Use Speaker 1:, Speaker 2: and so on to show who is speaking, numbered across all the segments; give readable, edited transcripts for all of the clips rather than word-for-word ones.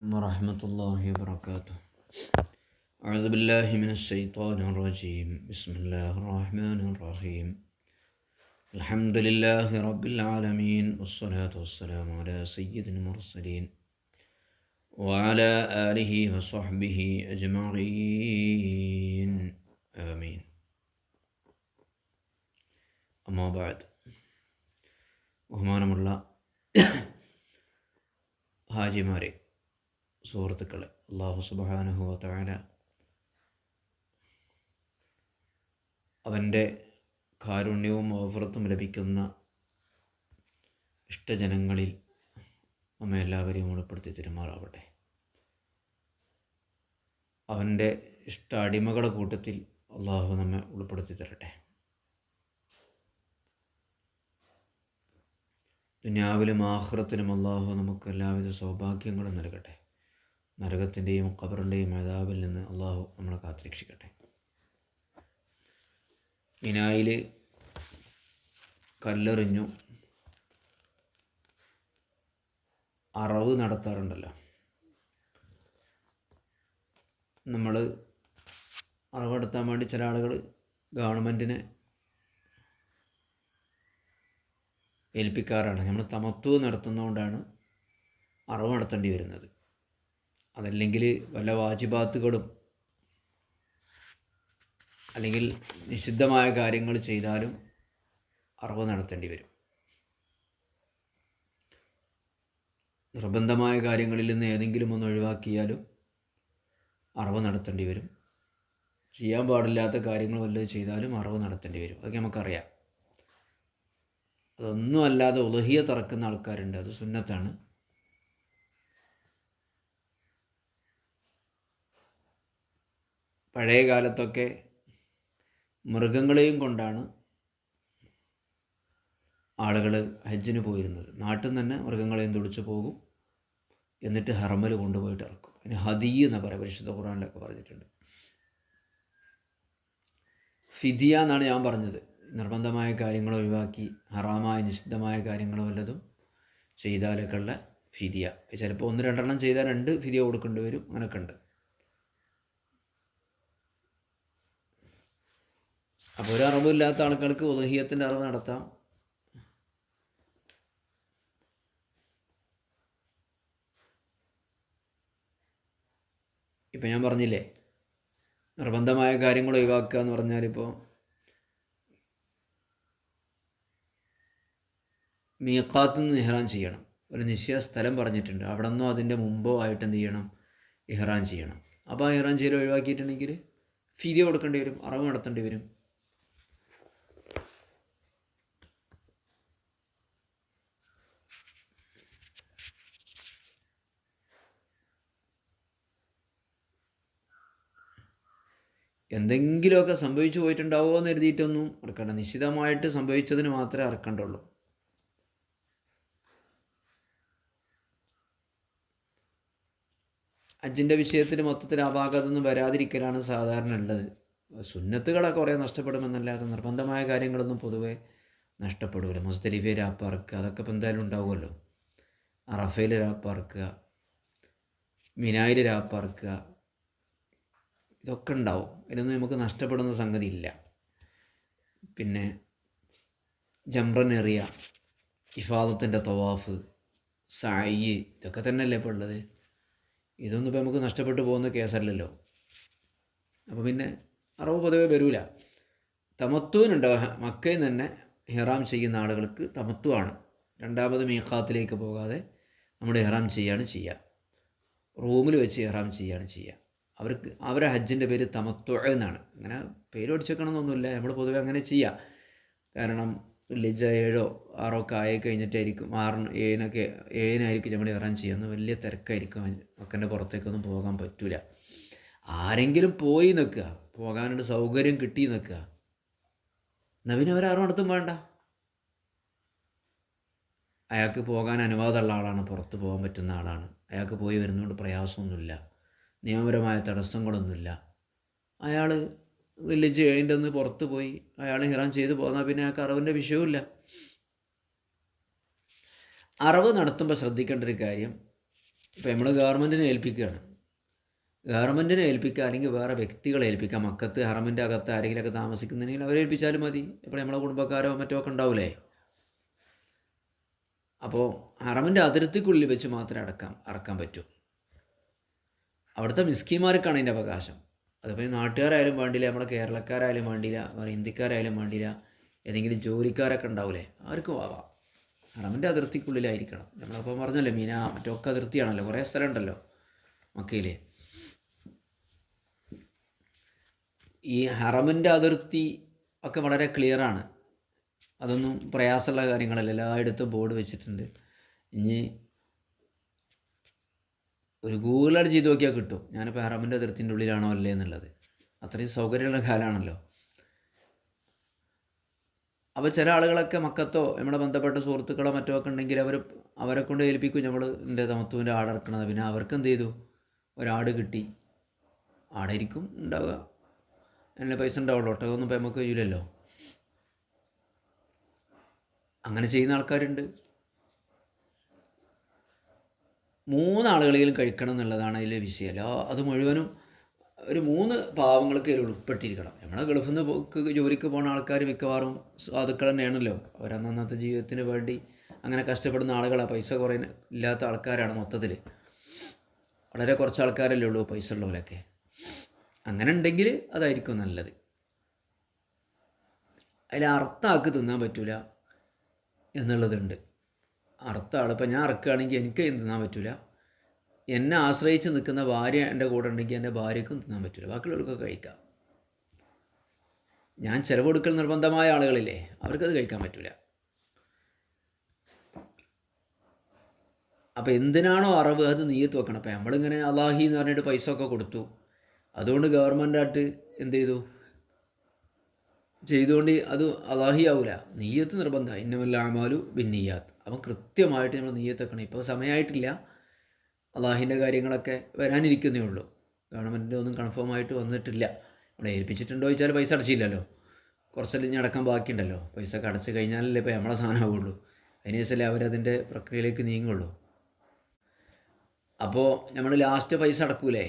Speaker 1: ورحمة الله وبركاته. أعوذ بالله من الشيطان الرجيم. بسم الله الرحمن الرحيم. الحمد لله رب العالمين، والصلاة والسلام على سيد المرسلين وعلى آله وصحبه أجمعين آمين. أما بعد. ബഹുമാനമുള്ള ഹാജിമാരെ, സുഹൃത്തുക്കളെ, അല്ലാഹു സുബ്ഹാനഹു വ തആല അവൻ്റെ കാരുണ്യവും മഗ്ഫിറത്തും ലഭിക്കുന്ന ഇഷ്ടജനങ്ങളിൽ നമ്മെ എല്ലാവരെയും ഉൾപ്പെടുത്തി തിരുമാറാവട്ടെ. അവൻ്റെ ഇഷ്ട അടിമകളുടെ കൂട്ടത്തിൽ അള്ളാഹു നമ്മെ ഉൾപ്പെടുത്തി തരട്ടെ. ദുനിയാവിലും ആഖിറത്തിലും അള്ളാഹു നമുക്ക് എല്ലാവിധ സൗഭാഗ്യങ്ങളും നൽകട്ടെ. നരകത്തിൻ്റെയും ഖബറിൻ്റെയും അദാബിൽ നിന്ന് അള്ളാഹു നമ്മളെ കാത്തുരക്ഷിക്കട്ടെ. മിനായിൽ കല്ലെറിഞ്ഞു അറവ് നടത്താറുണ്ടല്ലോ. നമ്മൾ അറവ് നടത്താൻ വേണ്ടി ചില ആളുകൾ ഗവൺമെൻറ്റിനെ ഏൽപ്പിക്കാറാണ്. നമ്മൾ തമത്തു നടത്തുന്നതുകൊണ്ടാണ് അറവ് നടത്തേണ്ടി വരുന്നത്. അതല്ലെങ്കിൽ വല്ല വാജിബാത്തുകളും അല്ലെങ്കിൽ നിഷിദ്ധമായ കാര്യങ്ങൾ ചെയ്താലും അറവ് നടത്തേണ്ടി വരും. നിർബന്ധമായ കാര്യങ്ങളിൽ നിന്ന് ഏതെങ്കിലും ഒന്ന് ഒഴിവാക്കിയാലും അറവ് നടത്തേണ്ടി വരും. ചെയ്യാൻ പാടില്ലാത്ത കാര്യങ്ങൾ വല്ലതും ചെയ്താലും അറവ് നടത്തേണ്ടി വരും. അതൊക്കെ നമുക്കറിയാം. അതൊന്നും അല്ലാതെ ഉളുഹിയ തറക്കുന്ന ആൾക്കാരുണ്ട്, അത് സുന്നത്താണ്. പഴയ കാലത്തൊക്കെ മൃഗങ്ങളെയും കൊണ്ടാണ് ആളുകൾ ഹജ്ജിന് പോയിരുന്നത്. നാട്ടിൽ നിന്ന് തന്നെ മൃഗങ്ങളെയും തുടിച്ച് പോകും, എന്നിട്ട് ഹറമിൽ കൊണ്ടുപോയിട്ട് ഇറക്കും. അതിന് ഹദീ എന്ന് പറയാം, പരിശുദ്ധ ഖുർആനിലൊക്കെ പറഞ്ഞിട്ടുണ്ട്. ഫിദിയ എന്നാണ് ഞാൻ പറഞ്ഞത്. നിർബന്ധമായ കാര്യങ്ങൾ ഒഴിവാക്കി ഹറാമായ നിഷിദ്ധമായ കാര്യങ്ങൾ വല്ലതും ചെയ്താലൊക്കെ ഉള്ള ഫിദിയ. ചിലപ്പോൾ 1-2 ചെയ്താൽ 2 ഫിദിയ കൊടുക്കേണ്ടി വരും. അങ്ങനെയൊക്കെ ഉണ്ട്. അപ്പോൾ ഒരു അറിവില്ലാത്ത ആൾക്കാർക്ക് ഉളുഹിയത്തിൻ്റെ അറിവ് നടത്താം. ഇപ്പം ഞാൻ പറഞ്ഞില്ലേ, നിർബന്ധമായ കാര്യങ്ങൾ ഒഴിവാക്കുക എന്ന് പറഞ്ഞാൽ ഇപ്പോൾ മീഖാത്തിൽ നിന്ന് ഇഹ്റാൻ ചെയ്യണം. ഒരു നിശ്ചയ സ്ഥലം പറഞ്ഞിട്ടുണ്ട്, അവിടെ നിന്നോ അതിൻ്റെ മുമ്പോ ആയിട്ട് എന്ത് ചെയ്യണം? ഇഹ്റാൻ ചെയ്യണം. അപ്പോൾ ആ ഇഹ്റാൻ ചെയ്യൽ ഒഴിവാക്കിയിട്ടുണ്ടെങ്കിൽ ഫിദിയ കൊടുക്കേണ്ടി വരും, അറവ് നടത്തേണ്ടി വരും. എന്തെങ്കിലുമൊക്കെ സംഭവിച്ചു പോയിട്ടുണ്ടാവുമോ എന്ന് എഴുതിയിട്ടൊന്നും അറക്കണ്ട. നിശ്ചിതമായിട്ട് സംഭവിച്ചതിന് മാത്രമേ അറക്കണ്ടുള്ളൂ. ഹജ്ജിൻ്റെ വിഷയത്തിൽ മൊത്തത്തിൽ അപാകതൊന്നും വരാതിരിക്കലാണ് സാധാരണ ഉള്ളത്. സുന്നത്തുകളൊക്കെ കുറേ നഷ്ടപ്പെടുമെന്നല്ലാതെ നിർബന്ധമായ കാര്യങ്ങളൊന്നും പൊതുവെ നഷ്ടപ്പെടില്ല. മുസ്ദലിഫയിൽ രാപ്പറക്കുക, അതൊക്കെ ഇപ്പം എന്തായാലും ഉണ്ടാവുമല്ലോ. അറഫയിൽ രാപ്പറക്കുക, മിനായിൽ രാപ്പറക്കുക, ഇതൊക്കെ ഉണ്ടാവും. ഇതിനൊന്നും നമുക്ക് നഷ്ടപ്പെടുന്ന സംഗതി ഇല്ല. പിന്നെ ജംറനെറിയ, ഇഫാദത്തിൻ്റെ തവാഫ്, സായി, ഇതൊക്കെ തന്നെയല്ലേ ഇപ്പോൾ ഉള്ളത്. ഇതൊന്നും ഇപ്പോൾ നമുക്ക് നഷ്ടപ്പെട്ടു പോകുന്ന കേസല്ലല്ലോ. അപ്പോൾ പിന്നെ അറവ് പൊതുവെ വരില്ല. തമത്തുവിനുണ്ട്. മക്കയിൽ തന്നെ ഇഹ്റാം ചെയ്യുന്ന ആളുകൾക്ക് തമത്തുവാണ്. രണ്ടാമത് മീഖാത്തിലേക്ക് പോകാതെ നമ്മൾ ഇഹ്റാം ചെയ്യുക. റൂമിൽ വെച്ച് ഇഹ്റാം ചെയ്യുക. അവരുടെ ഹജ്ജിൻ്റെ പേര് തമത്തു എന്നാണ്. അങ്ങനെ പേര് പഠിച്ചേക്കണമെന്നൊന്നുമില്ല, നമ്മൾ പൊതുവെ അങ്ങനെ ചെയ്യുക. കാരണം ലിജ 7 or 6 ഒക്കെ ആയി കഴിഞ്ഞിട്ടായിരിക്കും, 7-7നായിരിക്കും നമ്മൾ ഇഹ്റാം ചെയ്യുന്നത്. വലിയ തിരക്കായിരിക്കും, മക്കൻ്റെ പുറത്തേക്കൊന്നും പോകാൻ പറ്റില്ല. ആരെങ്കിലും പോയി നിൽക്കുക, പോകാനുള്ള സൗകര്യം കിട്ടി നിൽക്കുക, എന്നാൽ പിന്നെ അവരാരും അടുത്തും വേണ്ട. അയാൾക്ക് പോകാൻ അനുവാദമുള്ള ആളാണ്, പുറത്ത് പോകാൻ പറ്റുന്ന ആളാണ്, അയാൾക്ക് പോയി വരുന്നതുകൊണ്ട് പ്രയാസമൊന്നുമില്ല, നിയമപരമായ തടസ്സങ്ങളൊന്നുമില്ല. അയാൾ വില്ലേജ് 7ൻ്റെ ഒന്ന് പുറത്ത് പോയി അയാൾ ഇഹ്റാം ചെയ്ത് പോന്നാൽ പിന്നെ അയാൾക്ക് അറവിൻ്റെ വിഷയവുമില്ല. അറവ് നടത്തുമ്പോൾ ശ്രദ്ധിക്കേണ്ട ഒരു കാര്യം, ഇപ്പോൾ നമ്മൾ ഗവൺമെൻറ്റിനെ ഏൽപ്പിക്കുകയാണ്. ഗവൺമെൻറ്റിനെ ഏൽപ്പിക്കുക, അല്ലെങ്കിൽ വേറെ വ്യക്തികളെ ഏൽപ്പിക്കുക. മക്കത്ത് ഹറമിൻ്റെ അകത്ത് ആരെങ്കിലുമൊക്കെ താമസിക്കുന്നുണ്ടെങ്കിൽ അവരെ ഏൽപ്പിച്ചാലും മതി. ഇപ്പോൾ നമ്മളെ കുടുംബക്കാരോ മറ്റോ ഒക്കെ ഉണ്ടാവില്ലേ. അപ്പോൾ ഹറമിൻ്റെ അതിർത്തിക്കുള്ളിൽ വെച്ച് മാത്രമേ അറക്കാൻ പറ്റൂ. അവിടുത്തെ മിസ്കിന്മാർക്കാണ് അതിൻ്റെ അവകാശം. അതിപ്പോൾ നാട്ടുകാരായാലും വേണ്ടില്ല, നമ്മുടെ കേരളക്കാരായാലും വേണ്ടില്ല, വേറെ ഇന്ത്യക്കാരായാലും വേണ്ടില്ല, ഏതെങ്കിലും ജോലിക്കാരൊക്കെ ഉണ്ടാവില്ലേ, ആർക്കും ആവാം. ഹറമിൻ്റെ അതിർത്തിക്കുള്ളിലായിരിക്കണം. നമ്മളപ്പോൾ പറഞ്ഞല്ലോ മീന മറ്റൊക്കെ അതിർത്തിയാണല്ലോ, കുറേ സ്ഥലം ഉണ്ടല്ലോ മക്കയിൽ. ഈ ഹറമിൻ്റെ അതിർത്തി ഒക്കെ വളരെ ക്ലിയറാണ്. അതൊന്നും പ്രയാസമുള്ള കാര്യങ്ങളല്ല. എല്ലായിടത്തും ബോർഡ് വെച്ചിട്ടുണ്ട്. ഇനി ഒരു ഗൂഗിളായിട്ട് ചെയ്ത് നോക്കിയാൽ കിട്ടും ഞാനിപ്പോൾ ഹറമിൻ്റെ അതിർത്തിൻ്റെ ഉള്ളിലാണോ അല്ലേ എന്നുള്ളത്. അത്രയും സൗകര്യമുള്ള കാലമാണല്ലോ. അപ്പോൾ ചില ആളുകളൊക്കെ മക്കത്തോ നമ്മളെ ബന്ധപ്പെട്ട സുഹൃത്തുക്കളോ മറ്റോ ഒക്കെ ഉണ്ടെങ്കിൽ അവരെ കൊണ്ട് ഏൽപ്പിക്കും നമ്മൾ എൻ്റെ തമത്തുവിൻ്റെ ആടിറക്കണത്. പിന്നെ അവർക്ക് എന്ത് ചെയ്തു, ഒരാട് കിട്ടി. ആടായിരിക്കും ഉണ്ടാവുക, അതിൻ്റെ പൈസ ഉണ്ടാവുള്ളൂ. ഒട്ടകമൊന്നും ഇപ്പോൾ നമുക്ക് കഴിയില്ലല്ലോ. അങ്ങനെ ചെയ്യുന്ന ആൾക്കാരുണ്ട്. 3 ആളുകളെങ്കിലും കഴിക്കണം എന്നുള്ളതാണ് അതിലെ വിഷയമല്ല. അത് മുഴുവനും ഒരു 3 പാവങ്ങൾക്ക് അതിൽ ഉൾപ്പെട്ടിരിക്കണം. നമ്മളെ ഗൾഫിൽ നിന്ന് ജോലിക്ക് പോകുന്ന ആൾക്കാർ മിക്കവാറും സാധുക്കൾ തന്നെയാണല്ലോ. അവരന്നത്തെ ജീവിതത്തിന് വേണ്ടി അങ്ങനെ കഷ്ടപ്പെടുന്ന ആളുകളാണ്. പൈസ കുറേ ഇല്ലാത്ത ആൾക്കാരാണ്. മൊത്തത്തിൽ വളരെ കുറച്ച് ആൾക്കാരല്ലേ ഉള്ളൂ പൈസ ഉള്ളവരൊക്കെ. അങ്ങനെ ഉണ്ടെങ്കിൽ അതായിരിക്കും നല്ലത്. അതിൽ അർത്ഥമാക്കി തിന്നാൻ പറ്റില്ല എന്നുള്ളതുണ്ട്. അർത്ഥ ആൾ ഇപ്പം ഞാൻ ഇറക്കുകയാണെങ്കിൽ എനിക്ക് തിന്നാൻ പറ്റില്ല. എന്നെ ആശ്രയിച്ച് നിൽക്കുന്ന ഭാര്യ എൻ്റെ കൂടെ ഉണ്ടെങ്കിൽ എൻ്റെ ഭാര്യയ്ക്കും തിന്നാൻ പറ്റില്ല. ബാക്കിയുള്ളവർക്കൊക്കെ കഴിക്കാം. ഞാൻ ചിലവ് കൊടുക്കൽ നിർബന്ധമായ ആളുകളില്ലേ, അവർക്കത് കഴിക്കാൻ പറ്റില്ല. അപ്പോൾ എന്തിനാണോ അറവ് അത് നീയത്ത് വെക്കണം. അപ്പോൾ നമ്മളിങ്ങനെ അല്ലാഹി എന്ന് പറഞ്ഞിട്ട് പൈസ ഒക്കെ കൊടുത്തു, അതുകൊണ്ട് ഗവൺമെൻറ്റായിട്ട് എന്ത് ചെയ്തുകൊണ്ട് അത് അല്ലാഹി ആവില്ല. നീയത്ത് നിർബന്ധമാണ്. ഇന്നമൽ അഅ്മാലു ബിന്നിയ്യാത്ത്. അപ്പം കൃത്യമായിട്ട് നമ്മൾ നീയത്ത് വെക്കണം. ഇപ്പോൾ സമയമായിട്ടില്ല, അല്ലാഹിൻ്റെ കാര്യങ്ങളൊക്കെ വരാനിരിക്കുന്നേ ഉള്ളൂ. ഗവൺമെൻറ്റിൻ്റെ ഒന്നും കൺഫേം ആയിട്ട് വന്നിട്ടില്ല. ഇവിടെ ഏൽപ്പിച്ചിട്ടുണ്ടോ ചോദിച്ചാൽ പൈസ അടച്ചില്ലല്ലോ, കുറച്ചെല്ലാം ഇനി അടക്കാൻ ബാക്കിയുണ്ടല്ലോ. പൈസ ഒക്കെ അടച്ച് കഴിഞ്ഞാലല്ലേ ഇപ്പോൾ നമ്മളെ സാധനമാവുള്ളൂ. അതിനുശേഷമല്ലേ അവരതിൻ്റെ പ്രക്രിയയിലേക്ക് നീങ്ങുള്ളൂ. അപ്പോൾ നമ്മൾ ലാസ്റ്റ് പൈസ അടക്കൂലേ,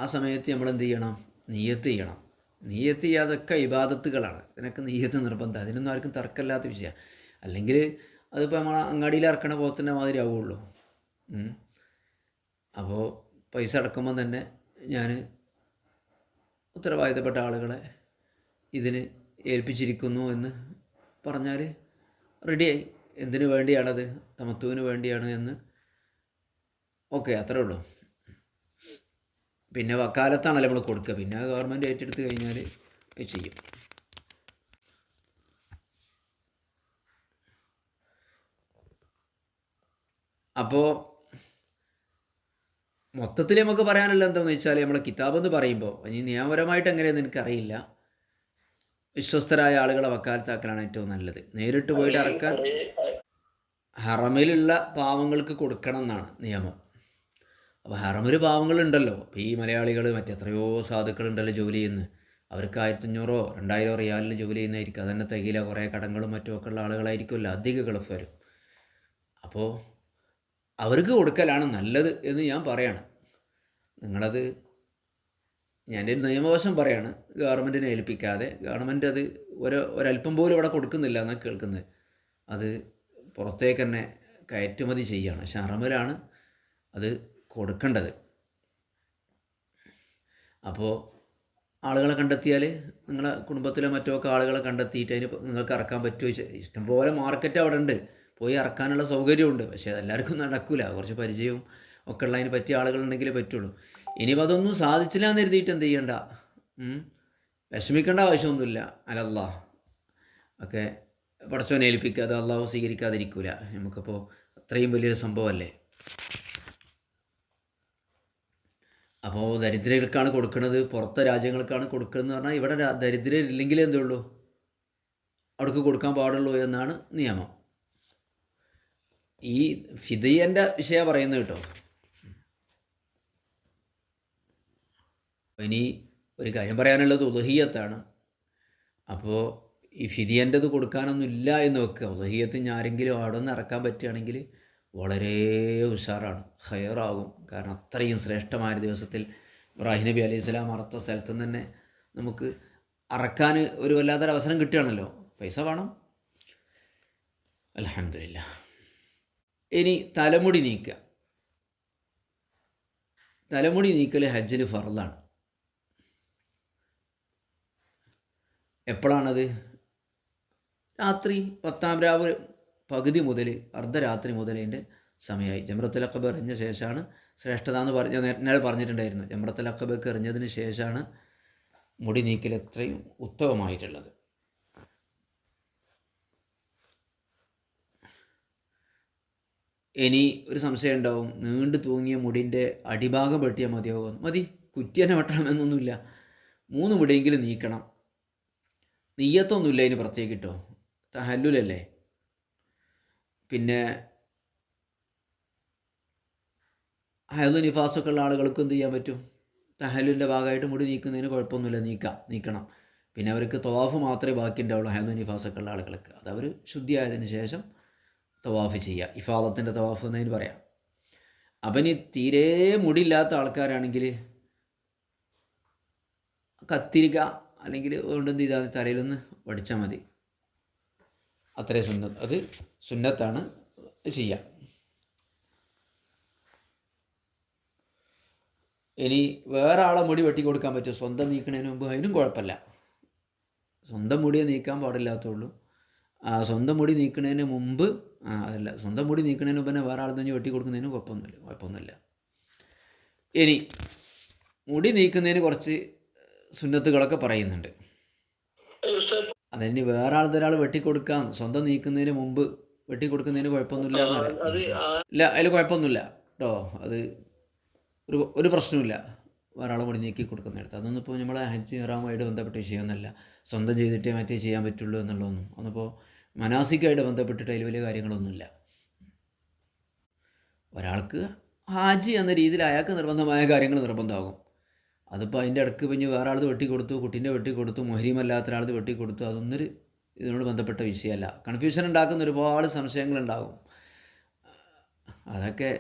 Speaker 1: ആ സമയത്ത് നമ്മൾ എന്ത് ചെയ്യണം, നീയത്ത് ചെയ്യണം. നീയത്ത് ചെയ്യാതൊക്കെ ഇബാദത്തുകളാണ്. ഇതിനൊക്കെ നീയത്ത് നിർബന്ധം. അതിനൊന്നും ആർക്കും തർക്കമില്ലാത്ത വിഷയമാണ്. അല്ലെങ്കിൽ അതിപ്പോൾ നമ്മൾ അങ്ങാടിയിൽ ഇറക്കണ പോത്തിൻ്റെ മാതിരി ആവുകയുള്ളൂ. അപ്പോൾ പൈസ അടക്കുമ്പോൾ തന്നെ ഞാൻ ഉത്തരവാദിത്തപ്പെട്ട ആളുകളെ ഇതിന് ഏൽപ്പിച്ചിരിക്കുന്നു എന്ന് പറഞ്ഞാൽ റെഡിയായി. എന്തിനു വേണ്ടിയാണത്, തമത്തുവിന് വേണ്ടിയാണ് എന്ന്. ഓക്കെ, അത്രേ ഉള്ളൂ. പിന്നെ വക്കാലത്താണല്ലോ നമ്മൾ കൊടുക്കുക. പിന്നെ ഗവൺമെൻറ് ഏറ്റെടുത്ത് കഴിഞ്ഞാൽ ചെയ്യും. അപ്പോൾ മൊത്തത്തിൽ നമുക്ക് പറയാനുള്ള എന്താണെന്ന് വെച്ചാൽ, നമ്മളെ കിതാബെന്ന് പറയുമ്പോൾ ഇനി നിയമപരമായിട്ട് എങ്ങനെയെന്ന് എനിക്കറിയില്ല, വിശ്വസ്തരായ ആളുകളെ വക്കാലത്താക്കലാണ് ഏറ്റവും നല്ലത്. നേരിട്ട് പോയിട്ട് അറക്കാൻ ഹറമിലുള്ള പാവങ്ങൾക്ക് കൊടുക്കണം എന്നാണ് നിയമം. അപ്പോൾ ഹറമിൽ പാവങ്ങളുണ്ടല്ലോ. അപ്പോൾ ഈ മലയാളികൾ മറ്റെത്രയോ സാധുക്കളുണ്ടല്ലോ ജോലി ചെയ്യുന്നത്. അവർക്ക് 1500 2000 റിയാലിൽ ജോലി ചെയ്യുന്നതായിരിക്കും. അതന്നെ തികയില്ല. കുറേ കടങ്ങളും മറ്റുമൊക്കെ ഉള്ള ആളുകളായിരിക്കുമല്ലോ അധിക ഗൾഫുകാർ. അപ്പോൾ അവർക്ക് കൊടുക്കലാണ് നല്ലത് എന്ന് ഞാൻ പറയാണ്. നിങ്ങളത്, ഞാൻ നിയമവശം പറയാണ്, ഗവൺമെൻറ്റിനെ ഏൽപ്പിക്കാതെ. ഗവൺമെൻറ് അത് ഒരല്പം പോലും ഇവിടെ കൊടുക്കുന്നില്ല എന്നാണ് കേൾക്കുന്നത്. അത് പുറത്തേക്ക് തന്നെ കയറ്റുമതി ചെയ്യുകയാണ്. പക്ഷെ ഹറമിലാണ് അത് കൊടുക്കേണ്ടത്. അപ്പോൾ ആളുകളെ കണ്ടെത്തിയാൽ, നിങ്ങളെ കുടുംബത്തിലെ മറ്റൊക്കെ ആളുകളെ കണ്ടെത്തിയിട്ട് അതിന് നിങ്ങൾക്ക് ഇറക്കാൻ പറ്റുമോ ചോദിച്ചാൽ, ഇഷ്ടംപോലെ മാർക്കറ്റ് അവിടെ ഉണ്ട്, പോയി ഇറക്കാനുള്ള സൗകര്യമുണ്ട്. പക്ഷേ അതെല്ലാവർക്കും നടക്കില്ല. കുറച്ച് പരിചയവും ഒക്കെ ഉള്ള അതിന് പറ്റിയ ആളുകളുണ്ടെങ്കിലേ പറ്റുള്ളൂ. ഇനിയിപ്പോൾ അതൊന്നും സാധിച്ചില്ല എന്ന് എഴുതിയിട്ട് എന്ത് ചെയ്യണ്ട, വിഷമിക്കേണ്ട ആവശ്യമൊന്നുമില്ല. അലല്ലാ ഒക്കെ പടച്ചോനെ ഏൽപ്പിക്കുക. അത് അള്ളാഹു സ്വീകരിക്കാതിരിക്കില്ല. നമുക്കിപ്പോൾ അത്രയും വലിയൊരു സംഭവമല്ലേ. അപ്പോൾ ദരിദ്രർക്കാണ് കൊടുക്കുന്നത്, പുറത്തെ രാജ്യങ്ങൾക്കാണ് കൊടുക്കുന്നതെന്ന് പറഞ്ഞാൽ ഇവിടെ ദരിദ്രരില്ലെങ്കിലേ എന്തേ ഉള്ളൂ, അവിടേക്ക് കൊടുക്കാൻ പാടുള്ളൂ എന്നാണ് നിയമം. ഈ ഫിദിയൻ്റെ വിഷയം പറയുന്നത് കേട്ടോ. ഇനി ഒരു കാര്യം പറയാനുള്ളത് ഉളുഹിയ്യത്താണ്. അപ്പോൾ ഈ ഫിദിയൻ്റെത് കൊടുക്കാനൊന്നും ഇല്ല എന്ന് വെക്കുക. ഉളുഹിയ്യത്തിന് ആരെങ്കിലും അവിടെ നിന്ന് ഇറക്കാൻ പറ്റുകയാണെങ്കിൽ വളരെ ഉഷാറാണ്, ഖൈറാകും. കാരണം അത്രയും ശ്രേഷ്ഠമായ ദിവസത്തിൽ ഇബ്രാഹിം നബി അലൈഹി സ്വലാം അറുത്ത സ്ഥലത്തു നിന്ന് തന്നെ നമുക്ക് അറക്കാൻ ഒരു വല്ലാത്തൊരു അവസരം കിട്ടുകയാണല്ലോ. പൈസ വേണം. അൽഹംദുലില്ലാ. ഇനി തലമുടി നീക്കുക. തലമുടി നീക്കൽ ഹജ്ജിൽ ഫർളാണ്. എപ്പോഴാണത്? രാത്രി 10-ാം രാവ് പകുതി മുതൽ അർദ്ധരാത്രി മുതൽ അതിൻ്റെ സമയമായി. ജംറത്തുൽ അഖബ എറിഞ്ഞ ശേഷമാണ് ശ്രേഷ്ഠത എന്ന് പറഞ്ഞ നേരെ പറഞ്ഞിട്ടുണ്ടായിരുന്നു. ജംറത്തുൽ അഖബക്ക് എറിഞ്ഞതിന് ശേഷമാണ് മുടി നീക്കൽ എത്രയും ഉത്തമമായിട്ടുള്ളത്. ഇനി ഒരു സംശയം ഉണ്ടാവും, നീണ്ടു തൂങ്ങിയ മുടിൻ്റെ അടിഭാഗം വെട്ടിയാൽ മതിയാകും. മതി, കുറ്റി തന്നെ വെട്ടണമെന്നൊന്നുമില്ല. 3 മുടിയെങ്കിലും നീക്കണം. നെയ്യത്തൊന്നുമില്ല അതിന് പ്രത്യേകം കിട്ടോ, തഹല്ലുലല്ലേ. പിന്നെ ഹൈദ് നിഫാസൊക്കെ ഉള്ള ആളുകൾക്ക് എന്ത് ചെയ്യാൻ പറ്റും? തഹല്ലുലിൻ്റെ ഭാഗമായിട്ട് മുടി നീക്കുന്നതിന് കുഴപ്പമൊന്നുമില്ല, നീക്കണം. പിന്നെ അവർക്ക് തവാഫ് മാത്രമേ ബാക്കി ഉണ്ടാവുള്ളൂ ഹൈദ് നിഫാസൊക്കെ ഉള്ള ആളുകൾക്ക്. അതവർ ശുദ്ധിയായതിന് ശേഷം തവാഫ് ചെയ്യുക, ഇഫാദത്തിൻ്റെ തവാഫ് എന്നതിന് പറയാം. അപ്പം ഇനി തീരെ മുടിയില്ലാത്ത ആൾക്കാരാണെങ്കിൽ കത്തിരിക്ക അല്ലെങ്കിൽ കൊണ്ട് എന്ത് ചെയ്താൽ തലയിലൊന്ന് വടിച്ചാൽ മതി. അത്രേ സുന്നത്ത്, അത് സുന്നത്താണ് ചെയ്യുക. ഇനി വേറെ ആളെ മുടി വെട്ടി കൊടുക്കാൻ പറ്റും സ്വന്തം നീക്കണതിന് മുമ്പ്? അതിനും കുഴപ്പമില്ല. സ്വന്തം മുടിയെ നീക്കാൻ പാടില്ലാത്തുള്ളൂ. സ്വന്തം മുടി നീക്കുന്നതിന് മുമ്പ് സ്വന്തം മുടി നീക്കുന്നതിന് മുമ്പ് തന്നെ വേറെ ആൾ തന്നെ വെട്ടി കൊടുക്കുന്നതിന് കുഴപ്പമൊന്നുമില്ല. ഇനി മുടി നീക്കുന്നതിന് കുറച്ച് സുന്നത്തുകളൊക്കെ പറയുന്നുണ്ട്. അതിന് വേറെ ആളൊരാൾ വെട്ടിക്കൊടുക്കാം, സ്വന്തം നീക്കുന്നതിന് മുമ്പ് വെട്ടിക്കൊടുക്കുന്നതിന് കുഴപ്പമൊന്നുമില്ല എന്ന് പറയാം. ഇല്ല, അതിൽ കുഴപ്പമൊന്നുമില്ല കേട്ടോ. അത് ഒരു പ്രശ്നമില്ല വേറെ ആളെ മുടി നീക്കി കൊടുക്കുന്നിടത്ത്. അതൊന്നും ഇപ്പോൾ നമ്മളെ ഹജ്ജ് ഇഹ്റാമുമായിട്ട് ബന്ധപ്പെട്ട വിഷയമൊന്നുമല്ല. സ്വന്തം ചെയ്തിട്ടേ മറ്റേ ചെയ്യാൻ പറ്റുള്ളൂ എന്നുള്ളതൊന്നും ഒന്നിപ്പോൾ മനാസിക്കായിട്ട് ബന്ധപ്പെട്ടിട്ട് അതിൽ വലിയ കാര്യങ്ങളൊന്നുമില്ല. ഒരാൾക്ക് ഹാജി എന്ന രീതിയിൽ അയാൾക്ക് നിർബന്ധമായ കാര്യങ്ങൾ നിർബന്ധമാകും. അതിപ്പോൾ അതിൻ്റെ ഇടയ്ക്ക് പിന്നെ വേറെ ആളത് വെട്ടിക്കൊടുത്തു, കുട്ടീൻ്റെ വെട്ടിക്കൊടുത്തു, മുഹരീമല്ലാത്ത ഒരാളത് വെട്ടിക്കൊടുത്തു, അതൊന്നൊരു ഇതിനോട് ബന്ധപ്പെട്ട വിഷയമല്ല. കൺഫ്യൂഷൻ ഉണ്ടാക്കുന്ന ഒരുപാട് സംശയങ്ങളുണ്ടാകും. അതൊക്കെ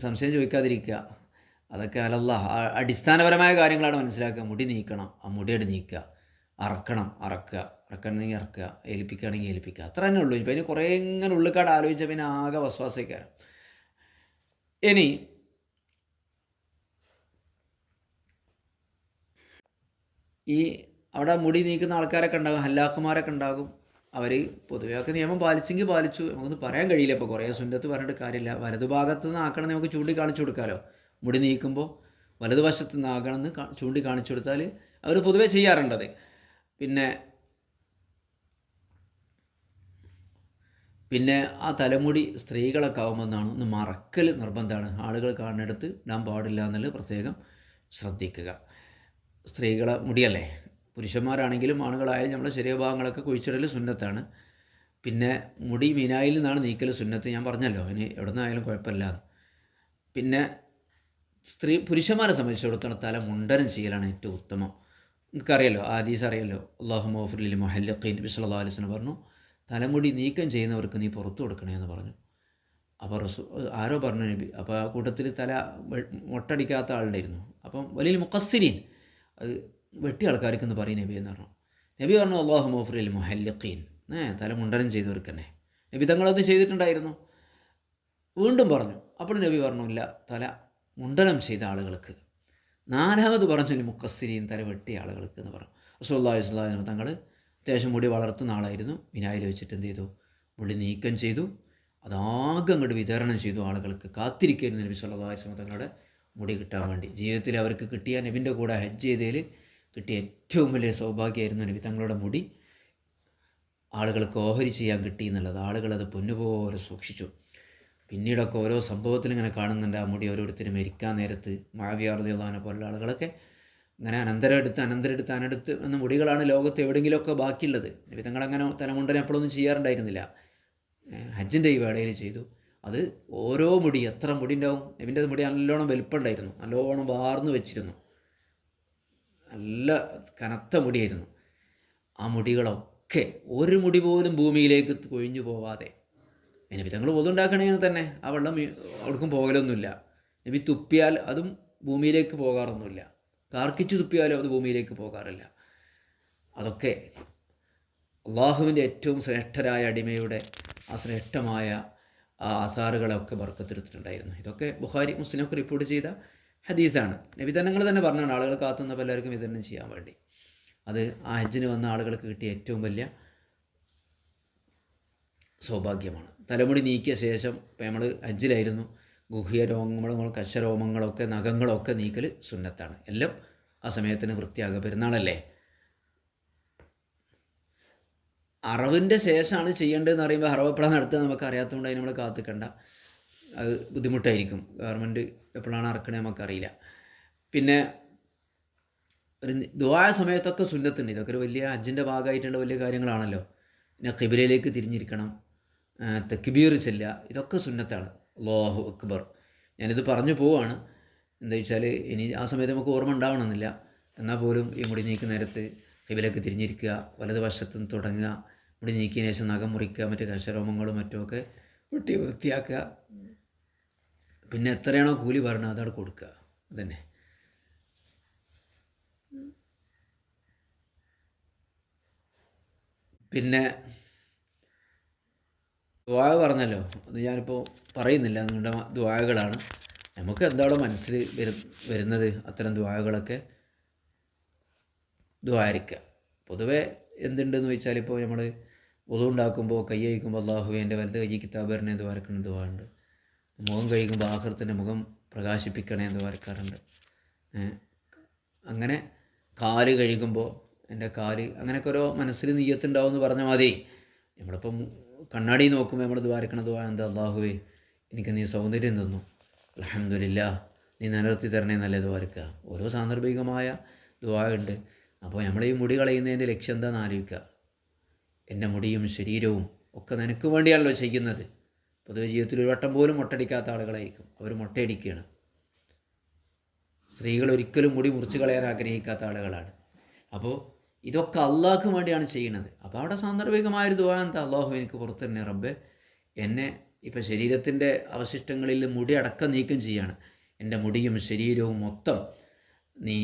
Speaker 1: സംശയം ചോദിക്കാതിരിക്കുക. അതൊക്കെ അടിസ്ഥാനപരമായ കാര്യങ്ങളാണ് മനസ്സിലാക്കുക. മുടി നീക്കണം, ആ മുടിയോട് നീക്കുക. അറക്കണമെങ്കിൽ അറക്കുക, ഏൽപ്പിക്കുകയാണെങ്കിൽ ഏൽപ്പിക്കുക. അത്ര തന്നെ ഉള്ളൂ. ഇപ്പം അതിന് കുറേ ഇങ്ങനെ ഉള്ളിക്കാട് ആലോചിച്ചാൽ പിന്നെ ആകെ വസ്വാസക്കാരം. ഇനി ഈ അവിടെ മുടി നീക്കുന്ന ആൾക്കാരൊക്കെ ഉണ്ടാകും, ഹല്ലാക്കുമാരൊക്കെ ഉണ്ടാകും. അവർ പൊതുവെയൊക്കെ നിയമം പാലിച്ചെങ്കിൽ പാലിച്ചു, നമുക്കൊന്നും പറയാൻ കഴിയില്ല. ഇപ്പോൾ കുറേ സുന്നത്ത് പറഞ്ഞിട്ട് കാര്യമില്ല. വലതുഭാഗത്തു നിന്ന് ആക്കണം നമുക്ക് ചൂണ്ടിക്കാണിച്ചു കൊടുക്കാമല്ലോ. മുടി നീക്കുമ്പോൾ വലതുവശത്ത് നിന്ന് ആകണമെന്ന് ചൂണ്ടിക്കാണിച്ചു കൊടുത്താൽ അവർ പൊതുവേ ചെയ്യാറുണ്ടത്. പിന്നെ ആ തലമുടി സ്ത്രീകളൊക്കെ ആകുമെന്നാണ് ഒന്ന് മറക്കൽ നിർബന്ധമാണ്. ആളുകൾ കാണുന്നിടത്ത് ഇടാൻ പാടില്ല എന്നുള്ളത് പ്രത്യേകം ശ്രദ്ധിക്കുക. സ്ത്രീകളെ മുടിയല്ലേ, പുരുഷന്മാരാണെങ്കിലും ആണുങ്ങളായാലും നമ്മളെ ശരീരഭാഗങ്ങളൊക്കെ കുഴിച്ചിടൽ സുന്നത്താണ്. പിന്നെ മുടി മിനായിൽ നിന്നാണ് നീക്കൽ സുന്നത്ത്, ഞാൻ പറഞ്ഞല്ലോ. അതിന് എവിടെ നിന്നായാലും കുഴപ്പമില്ല. പിന്നെ പുരുഷന്മാരെ സംബന്ധിച്ചിടത്തോളം തല മുണ്ടനം ചെയ്യലാണ് ഏറ്റവും ഉത്തമം. നമുക്കറിയാലോ, ആ ഹദീസ് അറിയാലോ, അല്ലാഹുമ്മ ഗഫിർ ലിൽ മുഹല്ലിഖീൻ, നബി സല്ലല്ലാഹു അലൈഹി വസല്ലം പറഞ്ഞു, തലമുടി നീക്കം ചെയ്യുന്നവർക്ക് നീ പുറത്തു കൊടുക്കണേ എന്ന് പറഞ്ഞു. അപ്പോൾ ആരോ പറഞ്ഞു നബി. അപ്പോൾ ആ കൂട്ടത്തിൽ തല മൊട്ടടിക്കാത്ത ആളുണ്ടായിരുന്നു. അപ്പം വലിയ മുഖസ്സിരീൻ, അത് വെട്ടിയ ആൾക്കാർക്കെന്ന് പറയും നബി എന്ന് പറഞ്ഞു. നബി പറഞ്ഞു അല്ലാഹുമ്മ ഗഫിർ ലിൽ മുഹല്ലിഖീൻ, തല മുണ്ടനം ചെയ്തവർക്ക് തന്നെ. നബി തങ്ങളത് ചെയ്തിട്ടുണ്ടായിരുന്നു. വീണ്ടും പറഞ്ഞു. അപ്പോൾ നബി പറഞ്ഞു ഇല്ല, തല മുണ്ടനം ചെയ്ത ആളുകൾക്ക്. 4ാമത് പറഞ്ഞു മുഖസ്സിരീൻ, തല വെട്ടിയ ആളുകൾക്ക് എന്ന് പറഞ്ഞു. റസൂലുള്ളാഹി സ്വല്ലല്ലാഹു അലൈഹി വസല്ലം തങ്ങൾ അത്യാവശ്യം മുടി വളർത്തുന്ന ആളായിരുന്നു. മിനായിൽ വെച്ചിട്ട് എന്ത് ചെയ്തു? മുടി നീക്കം ചെയ്തു. അതാകെ അങ്ങോട്ട് വിതരണം ചെയ്തു. ആളുകൾക്ക് കാത്തിരിക്കുകയായിരുന്നു നബി സല്ലല്ലാഹു അലൈഹി വസല്ലം തങ്ങളുടെ മുടി കിട്ടാൻ വേണ്ടി. ജീവിതത്തിൽ അവർക്ക് കിട്ടിയ, നബിൻ്റെ കൂടെ ഹജ്ജ് ചെയ്തതിൽ കിട്ടിയ ഏറ്റവും വലിയ സൗഭാഗ്യമായിരുന്നു നബി തങ്ങളുടെ മുടി ആളുകൾക്ക് ഓഹരി ചെയ്യാൻ കിട്ടി എന്നുള്ളത്. ആളുകളത് പൊന്നുപോലെ സൂക്ഷിച്ചു. പിന്നീടൊക്കെ ഓരോ സംഭവത്തിലും ഇങ്ങനെ കാണുന്നുണ്ട് ആ മുടി ഓരോരുത്തരും മരിക്കാൻ നേരത്ത്. മുആവിയ റളിയല്ലാഹു അൻഹു പോലുള്ള ആളുകളൊക്കെ അങ്ങനെ അനന്തരെടുത്ത് എന്ന മുടികളാണ് ലോകത്ത് എവിടെയെങ്കിലുമൊക്കെ ബാക്കിയുള്ളത്. നബി തങ്ങളങ്ങനെ തലമുണ്ടനെ എപ്പോഴൊന്നും ചെയ്യാറുണ്ടായിരുന്നില്ല. ഹജ്ജിൻ്റെ ഈ വേളയിൽ ചെയ്തു. അത് ഓരോ മുടി, എത്ര മുടി ഉണ്ടാവും? നബിൻ്റെ മുടി നല്ലോണം വലിപ്പമുണ്ടായിരുന്നു, നല്ലോണം വാർന്ന് വെച്ചിരുന്നു, നല്ല കനത്ത മുടിയായിരുന്നു. ആ മുടികളൊക്കെ ഒരു മുടി പോലും ഭൂമിയിലേക്ക് കൊഴിഞ്ഞു പോവാതെ നബി തങ്ങൾ വുളു ഉണ്ടാക്കണമെങ്കിൽ തന്നെ ആ വെള്ളം അവിടേക്കും പോകലൊന്നുമില്ല. നബി തുപ്പിയാൽ അതും ഭൂമിയിലേക്ക് പോകാറൊന്നുമില്ല. കാർക്കിച്ച് തുപ്പിയാലും അത് ഭൂമിയിലേക്ക് പോകാറില്ല. അതൊക്കെ അള്ളാഹുവിൻ്റെ ഏറ്റവും ശ്രേഷ്ഠരായ അടിമയുടെ ആ ശ്രേഷ്ഠമായ ആ ആസാറുകളൊക്കെ ബർക്കത്തെടുത്തിട്ടുണ്ടായിരുന്നു. ഇതൊക്കെ ബുഖാരി മുസ്ലിമൊക്കെ റിപ്പോർട്ട് ചെയ്ത ഹദീസാണ്. നബിതനങ്ങൾ തന്നെ പറഞ്ഞാണ് ആളുകൾ കാത്തുനിന്നപ്പോൾ എല്ലാവർക്കും വിതരണം ചെയ്യാൻ വേണ്ടി. അത് ആ ഹജ്ജിന് വന്ന ആളുകൾക്ക് കിട്ടിയ ഏറ്റവും വലിയ സൗഭാഗ്യമാണ്. തലമുടി നീക്കിയ ശേഷം ഇപ്പം നമ്മൾ ഹജ്ജിലായിരുന്നു, ഗുഹ്യ രോമങ്ങളും കശരോമങ്ങളൊക്കെ നഖങ്ങളൊക്കെ നീക്കൽ സുന്നത്താണ്. എല്ലാം ആ സമയത്തിന് വൃത്തിയാകുക. പെരുന്നാളല്ലേ. അറവിൻ്റെ ശേഷമാണ് ചെയ്യേണ്ടതെന്ന് പറയുമ്പോൾ അറവ് എപ്പോഴാണ് നടത്തുക നമുക്ക് അറിയാത്തതുകൊണ്ട് അതിന് നമ്മൾ കാത്തിക്കണ്ട. അത് ബുദ്ധിമുട്ടായിരിക്കും. ഗവൺമെൻറ് എപ്പോഴാണ് അറക്കണേ നമുക്കറിയില്ല. പിന്നെ ഒരു ദുആ സമയത്തൊക്കെ സുന്നത്തുണ്ട്. ഇതൊക്കെ ഒരു വലിയ ഹജ്ജിൻ്റെ ഭാഗമായിട്ടുള്ള വലിയ കാര്യങ്ങളാണല്ലോ. പിന്നെ ഖിബലയിലേക്ക് തിരിഞ്ഞിരിക്കണം, തക്ബീർ ചെല്ലുക, ഇതൊക്കെ സുന്നത്താണ്. അല്ലാഹു അക്ബർ. ഞാനിത് പറഞ്ഞു പോവാണ്. എന്താ വെച്ചാൽ ഇനി ആ സമയത്ത് നമുക്ക് ഓർമ്മ ഉണ്ടാവണമെന്നില്ല. എന്നാൽ പോലും ഈ മുടി നീക്കുന്ന നേരത്ത് ഖിബലയ്ക്ക് തിരിഞ്ഞിരിക്കുക, വലതുവശത്തു നിന്ന് തുടങ്ങുക, മുടി നീക്കിയതിന് ശേഷം നഖം മുറിക്കുക, മറ്റ് കശരോമങ്ങളും മറ്റുമൊക്കെ വെട്ടി വൃത്തിയാക്കുക. പിന്നെ എത്രയാണോ കൂലി പറഞ്ഞത് അതവിടെ കൊടുക്കുക. അതന്നെ. പിന്നെ ദുആ പറഞ്ഞല്ലോ, അത് ഞാനിപ്പോൾ പറയുന്നില്ല, നിങ്ങളുടെ ദുആകളാണ്. നമുക്ക് എന്താണോ മനസ്സിൽ വരുന്നത് അത്തരം ദുആകളൊക്കെ ദ്വാരിക്കുക. പൊതുവെ എന്തുണ്ടെന്ന് വെച്ചാൽ ഇപ്പോൾ നമ്മൾ വുളു ഉണ്ടാക്കുമ്പോൾ കൈ കഴിക്കുമ്പോൾ അല്ലാഹുവേ എൻ്റെ വലത് കൈ കിതാബറിനെ ദ്വാരക്കണ ദ്വാരുണ്ട്. മുഖം കഴിക്കുമ്പോൾ ആഖിറത്തിൻ്റെ മുഖം പ്രകാശിപ്പിക്കണേ എന്ന് ദ്വാരക്കാറുണ്ട്. അങ്ങനെ കാല് കഴുകുമ്പോൾ എൻ്റെ കാല്, അങ്ങനെയൊക്കെ ഓരോ മനസ്സിൽ നിയ്യത്തുണ്ടാവും എന്ന് പറഞ്ഞാൽ മതി. നമ്മളിപ്പം കണ്ണാടി നോക്കുമ്പോൾ നമ്മൾ ദ്വാരക്കണ ദ്വാ എന്താ? അല്ലാഹുവേ എനിക്ക് നീ സൗന്ദര്യം തന്നു, അൽഹംദുലില്ലാ, നീ നിലനിർത്തി തരണേ എന്നല്ലേ ദ്വാരക്കുക. ഓരോ സാന്ദർഭികമായ ദ്വാ ഉണ്ട്. അപ്പോൾ നമ്മൾ ഈ മുടി കളയുന്നതിൻ്റെ ലക്ഷ്യം എന്താണെന്ന് ആലോചിക്കുക. എൻ്റെ മുടിയും ശരീരവും ഒക്കെ നിനക്ക് വേണ്ടിയാണല്ലോ ചെയ്യുന്നത്. പൊതുവെ ജീവിതത്തിൽ ഒരു വട്ടം പോലും മുട്ടടിക്കാത്ത ആളുകളായിരിക്കും, അവർ മുട്ടയടിക്കുകയാണ്. സ്ത്രീകൾ ഒരിക്കലും മുടി മുറിച്ച് കളയാൻ ആഗ്രഹിക്കാത്ത ആളുകളാണ്. അപ്പോൾ ഇതൊക്കെ അള്ളാഹ്ക്ക് വേണ്ടിയാണ് ചെയ്യുന്നത്. അപ്പോൾ അവിടെ സാന്ദർഭികമായൊരു ദുആ എന്താ? അല്ലാഹു എനിക്ക് പുറത്ത് തന്നെ റബ്ബെ, എന്നെ ഇപ്പോൾ ശരീരത്തിൻ്റെ അവശിഷ്ടങ്ങളിൽ മുടി അടക്കം നീക്കം ചെയ്യാണ്. എൻ്റെ മുടിയും ശരീരവും മൊത്തം നീ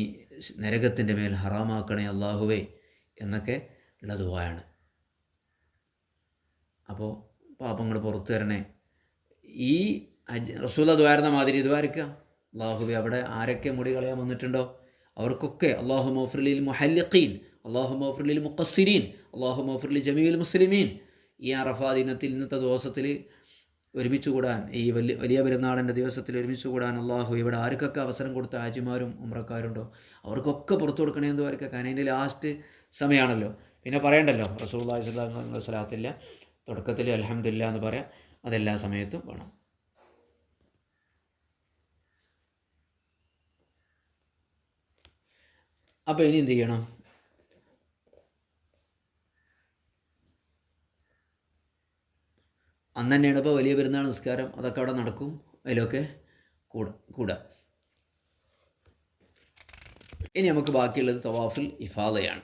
Speaker 1: നരകത്തിൻ്റെ മേൽ ഹറാമാക്കണേ അല്ലാഹുവേ എന്നൊക്കെ ഉള്ള ദുആയാണ്. അപ്പോൾ പാപങ്ങൾ പുറത്തു തരണേ. ഈ റസൂല ദ്വാരുന്ന മാതിരി ദ്വാരിക്കുക. അല്ലാഹുവേ അവിടെ ആരൊക്കെ മുടി കളയാൻ വന്നിട്ടുണ്ടോ അവർക്കൊക്കെ അല്ലാഹു മഗ്ഫിർ മുഹല്ലിഖീൻ, അല്ലാഹു മഗ്ഫിർ മുഖസ്സിരീൻ, അല്ലാഹു മഗ്ഫിർ ജമീഉൽ മുസ്ലിമീൻ. ഈ അറഫാ ദിനത്തിൽ ഇന്നത്തെ ദിവസത്തിൽ ഒരുമിച്ച് കൂടാൻ, ഈ വലിയ പെരുന്നാളിൻ്റെ ദിവസത്തിൽ ഒരുമിച്ച് കൂടാൻ അല്ലാഹു ഇവിടെ ആർക്കൊക്കെ അവസരം കൊടുത്ത ഹാജിമാരും ഉംറക്കാരുണ്ടോ അവർക്കൊക്കെ പുറത്തു കൊടുക്കണേ എന്ന് പറയുക. കാരണം അതിൻ്റെ ലാസ്റ്റ് സമയമാണല്ലോ. പിന്നെ പറയണ്ടല്ലോ റസൂലുള്ളാഹി സ്വല്ലല്ലാഹു അലൈഹി വസല്ലം സ്വലാത്തില്ല, തുടക്കത്തിൽ അൽഹംദുലില്ലാ എന്ന് പറയാം. അതെല്ലാ സമയത്തും വേണം. അപ്പോൾ ഇനി എന്ത് ചെയ്യണം? അന്ന് തന്നെയാണ് ഇപ്പോൾ വലിയ പെരുന്നാൾ നിസ്കാരം, അതൊക്കെ അവിടെ നടക്കും. അതിലൊക്കെ കൂടാം. ഇനി നമുക്ക് ബാക്കിയുള്ളത് തവാഫുൽ ഇഫാദയാണ്.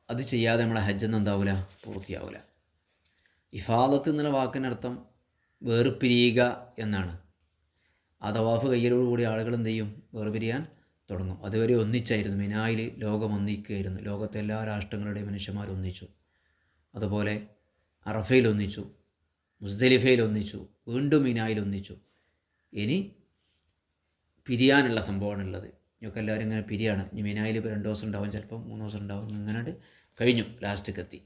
Speaker 1: അത് ചെയ്യാതെ നമ്മളെ ഹജ്ജൊന്നും എന്താവില്ല, പൂർത്തിയാവില്ല. ഇഫാദത്ത് എന്നുള്ള വാക്കിനർത്ഥം വേർപിരിയുക എന്നാണ്. ആ തവാഫ് കയ്യലോടുകൂടി ആളുകൾ എന്ത് ചെയ്യും? വേർപിരിയാൻ തുടങ്ങും. അതുവരെ ഒന്നിച്ചായിരുന്നു. മിനായിൽ ലോകം ഒന്നിക്കുകയായിരുന്നു. ലോകത്തെ എല്ലാ രാഷ്ട്രങ്ങളുടെയും മനുഷ്യന്മാർ ഒന്നിച്ചു. അതുപോലെ അറഫയിൽ ഒന്നിച്ചു, മുസ്ദലിഫയിൽ ഒന്നിച്ചു, വീണ്ടും മിനായിൽ ഒന്നിച്ചു. ഇനി പിരിയാനുള്ള സംഭവമാണുള്ളത്. ഞങ്ങൾക്ക് എല്ലാവരും ഇങ്ങനെ പിരിയാണ്. ഇനി മിനായിൽ ഇപ്പോൾ 2 ദിവസം ഉണ്ടാവും, ചിലപ്പം 3 ദിവസം ഉണ്ടാവും. ഇങ്ങനെ കഴിഞ്ഞു, ലാസ്റ്റ്ക്കെത്തി.